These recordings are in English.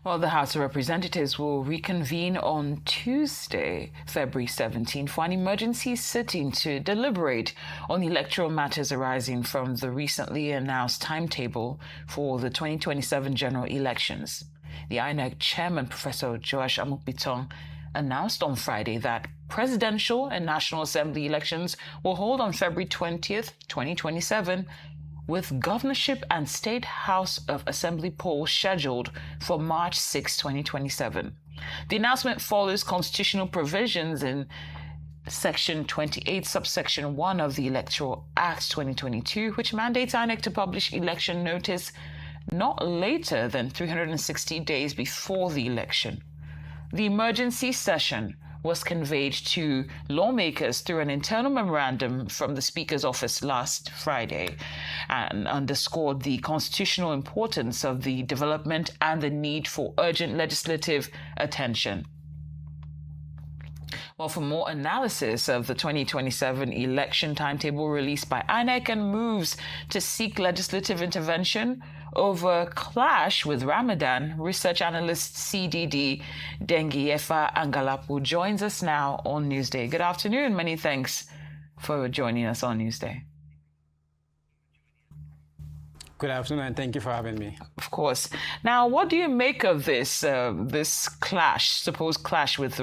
Well, the House of Representatives will reconvene on Tuesday, February 17, for an emergency sitting to deliberate on electoral matters arising from the recently announced timetable for the 2027 general elections. The INEC chairman, Professor Joash Amukbitong, announced on Friday that presidential and National Assembly elections will hold on February 20th, 2027, with governorship and State House of Assembly polls scheduled for March 6, 2027. The announcement follows constitutional provisions in Section 28, subsection 1 of the Electoral Act 2022, which mandates INEC to publish election notice not later than 360 days before the election. The emergency session was conveyed to lawmakers through an internal memorandum from the Speaker's office last Friday and underscored the constitutional importance of the development and the need for urgent legislative attention. Well, for more analysis of the 2027 election timetable released by INEC and moves to seek legislative intervention over clash with Ramadan, research analyst CDD Dengiyefa Angalapu joins us now on Newsday. Good afternoon. Many thanks for joining us on Newsday. Good afternoon, and thank you for having me. Of course. Now, what do you make of this supposed clash with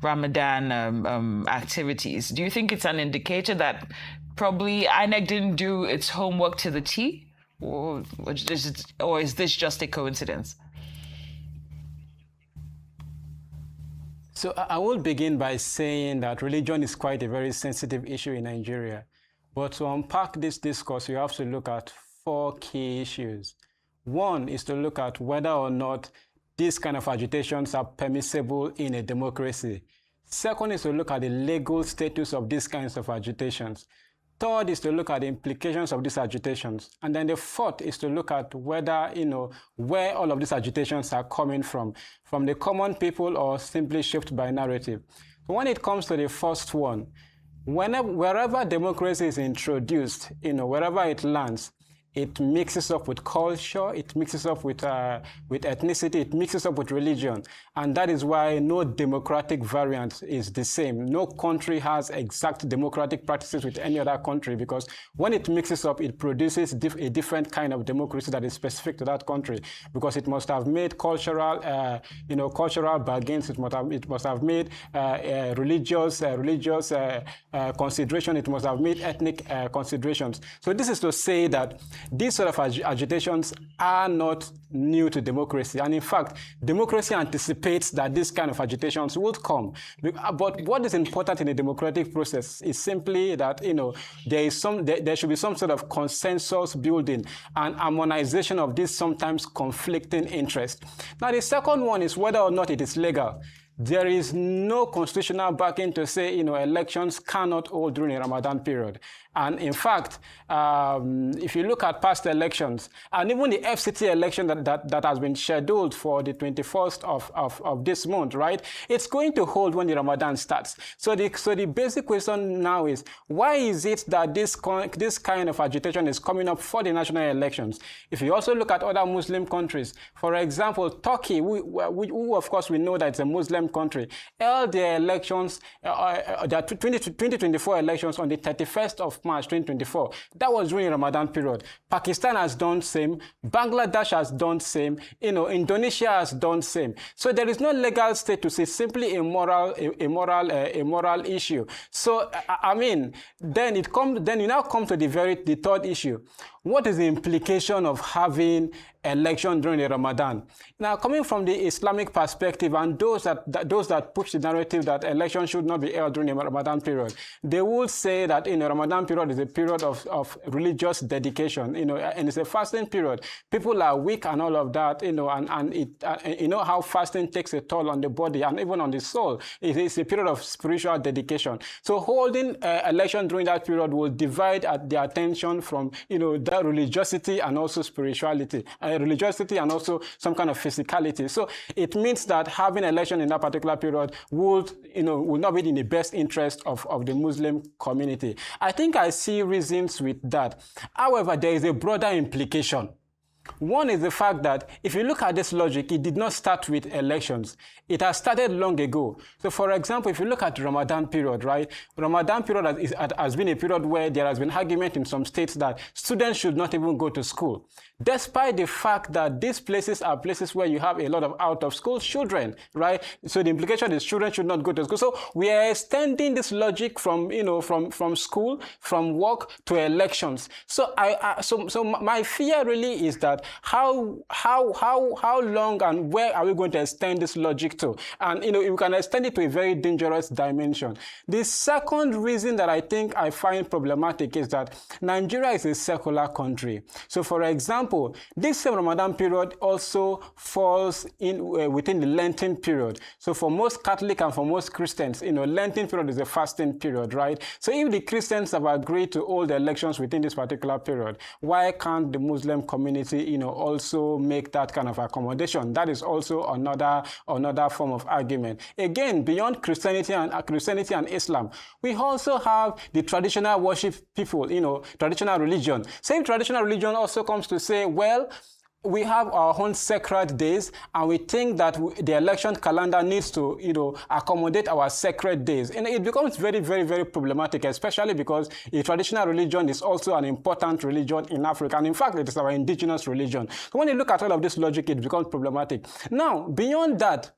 Ramadan activities? Do you think it's an indicator that probably INEC didn't do its homework to the T? Or is this just a coincidence? So I will begin by saying that religion is quite a very sensitive issue in Nigeria. But to unpack this discourse, you have to look at 4 key issues. One is to look at whether or not these kind of agitations are permissible in a democracy. Second is to look at the legal status of these kinds of agitations. Third is to look at the implications of these agitations. And then the fourth is to look at whether, where all of these agitations are coming from the common people or simply shaped by narrative. When it comes to the first one, wherever democracy is introduced, wherever it lands, it mixes up with culture, it mixes up with ethnicity, it mixes up with religion. And that is why no democratic variant is the same. No country has exact democratic practices with any other country, because when it mixes up, it produces a different kind of democracy that is specific to that country, because it must have made cultural bargains, it must have made religious consideration, it must have made ethnic considerations. So this is to say that these sort of agitations are not new to democracy. And in fact, democracy anticipates that these kind of agitations would come. But what is important in the democratic process is simply that, there should be some sort of consensus building and harmonization of these sometimes conflicting interests. Now, the second one is whether or not it is legal. There is no constitutional backing to say, elections cannot hold during a Ramadan period. And in fact, if you look at past elections, and even the FCT election that has been scheduled for the 21st of this month, right? It's going to hold when the Ramadan starts. So the basic question now is, why is it that this kind of agitation is coming up for the national elections? If you also look at other Muslim countries, for example, Turkey, who of course we know that it's a Muslim country, held their elections, their 2024 elections on the 31st of March 2024. That was during Ramadan period. Pakistan has done same. Bangladesh has done same. Indonesia has done same. So there is no legal status. It's simply a moral issue. So then you now come to the third issue. What is the implication of having election during the Ramadan? Now, coming from the Islamic perspective, and those that push the narrative that election should not be held during the Ramadan period, they will say that in the Ramadan period is a period of religious dedication, and it's a fasting period. People are weak and all of that, and it, how fasting takes a toll on the body and even on the soul. It is a period of spiritual dedication. So holding election during that period will divide the attention from, that religiosity and also spirituality. Religiosity and also some kind of physicality. So it means that having election in that particular period would not be in the best interest of the Muslim community. I think I see reasons with that. However, there is a broader implication. One is the fact that if you look at this logic, it did not start with elections. It has started long ago. So for example, if you look at the Ramadan period, right? Ramadan period has been a period where there has been argument in some states that students should not even go to school, despite the fact that these places are places where you have a lot of out-of-school children, right? So the implication is children should not go to school. So we are extending this logic from, from school, from work to elections. So so my fear really is that how long and where are we going to extend this logic to? And you can extend it to a very dangerous dimension. The second reason that I think I find problematic is that Nigeria is a secular country. So for example, this same Ramadan period also falls in within the Lenten period. So for most Catholic and for most Christians, Lenten period is a fasting period, right? So if the Christians have agreed to hold the elections within this particular period, why can't the Muslim community, also make that kind of accommodation? That is also another form of argument. Again, beyond Christianity and Islam, we also have the traditional worship people, traditional religion. Same traditional religion also comes to say, well, we have our own sacred days, and we think that the election calendar needs to, accommodate our sacred days. And it becomes very, very, very problematic, especially because a traditional religion is also an important religion in Africa. And in fact, it is our indigenous religion. So when you look at all of this logic, it becomes problematic. Now, beyond that,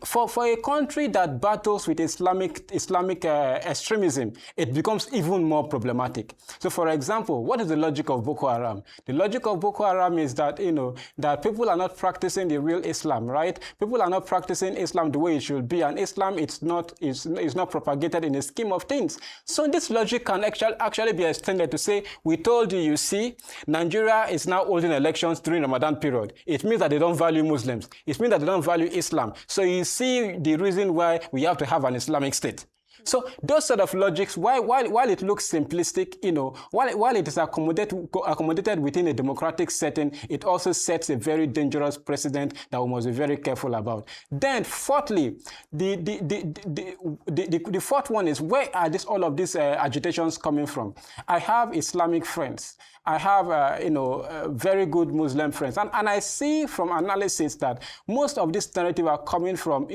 for a country that battles with Islamic extremism, it becomes even more problematic. So, for example, what is the logic of Boko Haram? The logic of Boko Haram is that that people are not practicing the real Islam, right? People are not practicing Islam the way it should be, and Islam is not propagated in a scheme of things. So, this logic can actually be extended to say, we told you, you see, Nigeria is now holding elections during Ramadan period. It means that they don't value Muslims. It means that they don't value Islam. So you see the reason why we have to have an Islamic state. So those sort of logics, while it looks simplistic, while it is accommodated within a democratic setting, it also sets a very dangerous precedent that we must be very careful about. Then, fourthly, the fourth one is, where are all of these agitations coming from? I have Islamic friends. I have, very good Muslim friends. And I see from analysis that most of this narrative are coming from,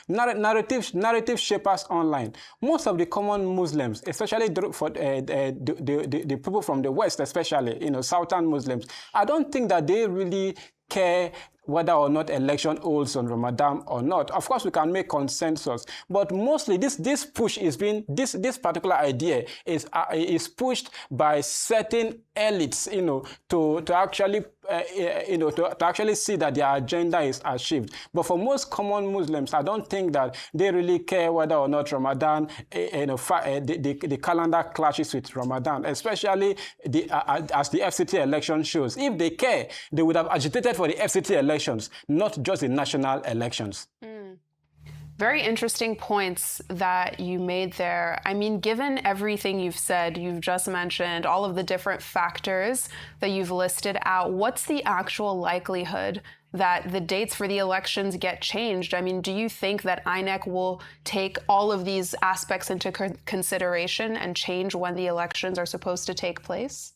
narrative shapers online. Most of the common Muslims, especially for the people from the West, especially, Southern Muslims, I don't think that they really care whether or not election holds on Ramadan or not. Of course, we can make consensus, but mostly this push is being, this particular idea is pushed by certain elites, to actually to actually see that their agenda is achieved. But for most common Muslims, I don't think that they really care whether or not Ramadan, the calendar clashes with Ramadan, especially as the FCT election shows. If they care, they would have agitated for the FCT elections, not just the national elections. Very interesting points that you made there. I mean, given everything you've said, you've just mentioned all of the different factors that you've listed out, what's the actual likelihood that the dates for the elections get changed? I mean, do you think that INEC will take all of these aspects into consideration and change when the elections are supposed to take place?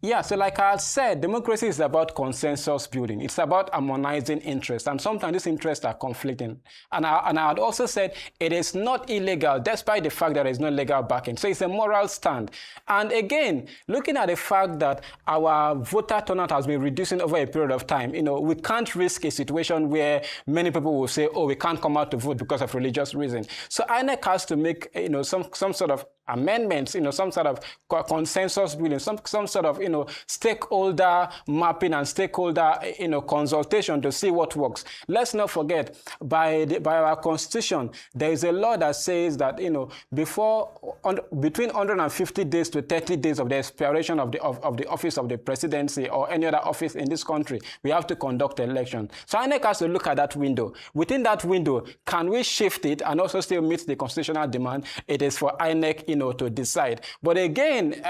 Yeah, so like I said, democracy is about consensus building. It's about harmonizing interests, and sometimes these interests are conflicting. And I had also said it is not illegal, despite the fact that there is no legal backing. So it's a moral stand. And again, looking at the fact that our voter turnout has been reducing over a period of time, we can't risk a situation where many people will say, oh, we can't come out to vote because of religious reasons. So INEC has to make, some sort of amendments, some sort of consensus building, some sort of, stakeholder mapping and stakeholder, consultation to see what works. Let's not forget, by our constitution, there is a law that says that, between 150 days to 30 days of the expiration of the office of the presidency or any other office in this country, we have to conduct an election. So INEC has to look at that window. Within that window, can we shift it and also still meet the constitutional demand? It is for INEC, to decide. But again,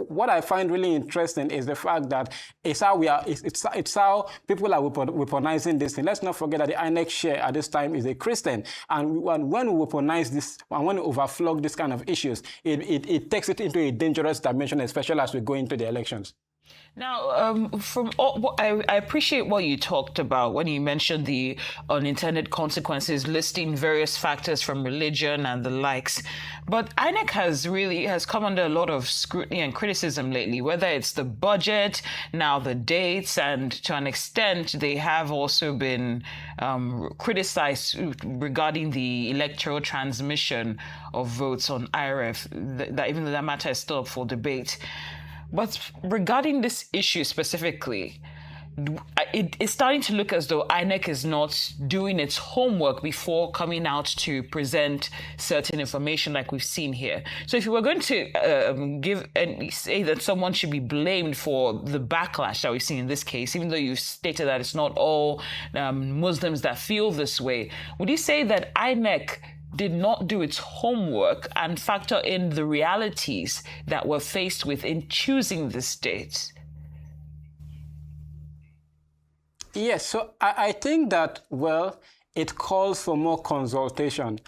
what I find really interesting is the fact that it's how people are weaponizing this thing. Let's not forget that the INEC chair at this time is a Christian, and when we weaponize this, and when we overflow this kind of issues, it takes it into a dangerous dimension, especially as we go into the elections. Now, from all, I appreciate what you talked about when you mentioned the unintended consequences, listing various factors from religion and the likes. But INEC has come under a lot of scrutiny and criticism lately, whether it's the budget, now the dates, and to an extent, they have also been criticized regarding the electoral transmission of votes on IRF, that even though that matter is still up for debate. But regarding this issue specifically, it's starting to look as though INEC is not doing its homework before coming out to present certain information like we've seen here. So if you were going to give and say that someone should be blamed for the backlash that we've seen in this case, even though you stated that it's not all Muslims that feel this way, would you say that INEC did not do its homework and factor in the realities that we're faced with in choosing this date? Yes, so I think that, well, it calls for more consultation.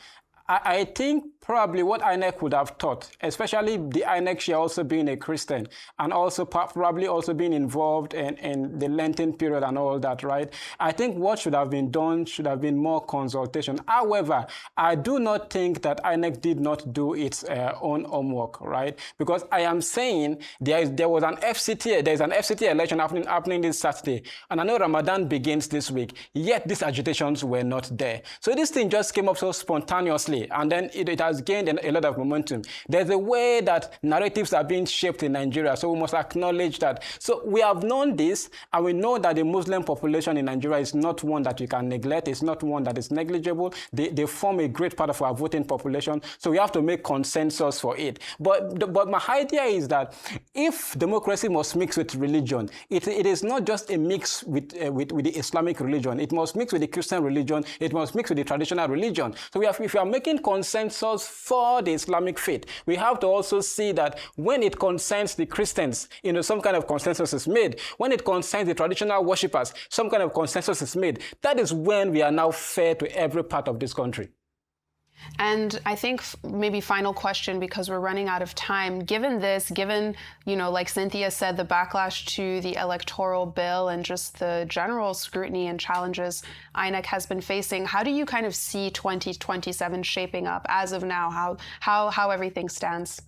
I think probably what INEC would have thought, especially the INEC chair also being a Christian and also probably also being involved in the Lenten period and all that, right? I think what should have been done should have been more consultation. However, I do not think that INEC did not do its own homework, right? Because I am saying there was an FCT, there's an FCT election happening this Saturday, and I know Ramadan begins this week, yet these agitations were not there. So this thing just came up so spontaneously, and then it has gained a lot of momentum. There's a way that narratives are being shaped in Nigeria, so we must acknowledge that. So we have known this, and we know that the Muslim population in Nigeria is not one that you can neglect. It's not one that is negligible. They form a great part of our voting population, so we have to make consensus for it. But my idea is that if democracy must mix with religion, it is not just a mix with the Islamic religion. It must mix with the Christian religion. It must mix with the traditional religion. So if we are making consensus for the Islamic faith, we have to also see that when it concerns the Christians, some kind of consensus is made. When it concerns the traditional worshippers, some kind of consensus is made. That is when we are now fair to every part of this country. And I think maybe final question, because we're running out of time. Given this, like Cynthia said, the backlash to the electoral bill and just the general scrutiny and challenges INEC has been facing, how do you kind of see 2027 shaping up as of now, how everything stands?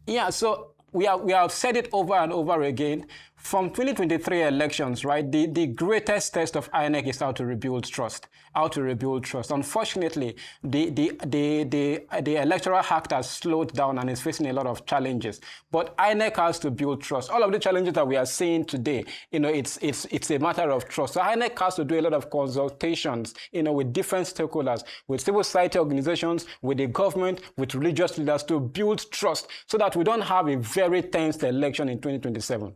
Yeah, so we have said it over and over again. From 2023 elections, right, the greatest test of INEC is how to rebuild trust. Unfortunately, the Electoral Act has slowed down and is facing a lot of challenges. But INEC has to build trust. All of the challenges that we are seeing today, it's a matter of trust. So INEC has to do a lot of consultations, with different stakeholders, with civil society organizations, with the government, with religious leaders to build trust so that we don't have a very tense election in 2027.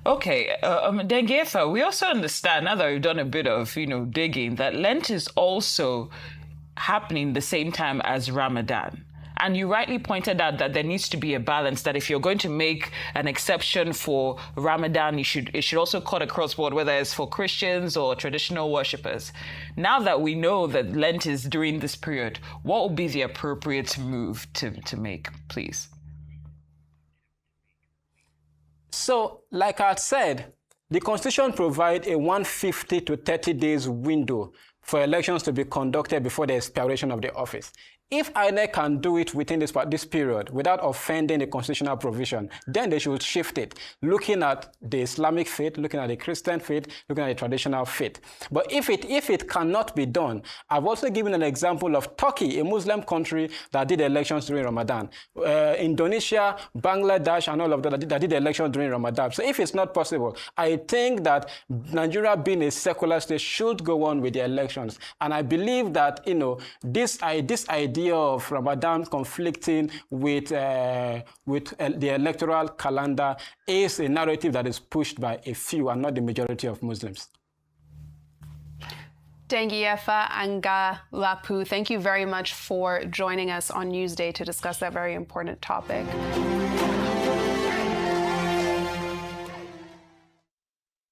Okay, Dengiyefa, we also understand, now that we've done a bit of, digging, that Lent is also happening the same time as Ramadan. And you rightly pointed out that there needs to be a balance, that if you're going to make an exception for Ramadan, it should also cut across board, whether it's for Christians or traditional worshippers. Now that we know that Lent is during this period, what would be the appropriate move to make, please? So, like I said, the Constitution provides a 150 to 30 days window for elections to be conducted before the expiration of the office. If INEC can do it within this period without offending the constitutional provision, then they should shift it, looking at the Islamic faith, looking at the Christian faith, looking at the traditional faith. But if it cannot be done, I've also given an example of Turkey, a Muslim country that did elections during Ramadan. Indonesia, Bangladesh, and all of that did elections during Ramadan. So if it's not possible, I think that Nigeria, being a secular state, should go on with the elections. And I believe that, this idea of Ramadan conflicting with the electoral calendar is a narrative that is pushed by a few and not the majority of Muslims. Dengiyefa Angalapu, thank you very much for joining us on Newsday to discuss that very important topic.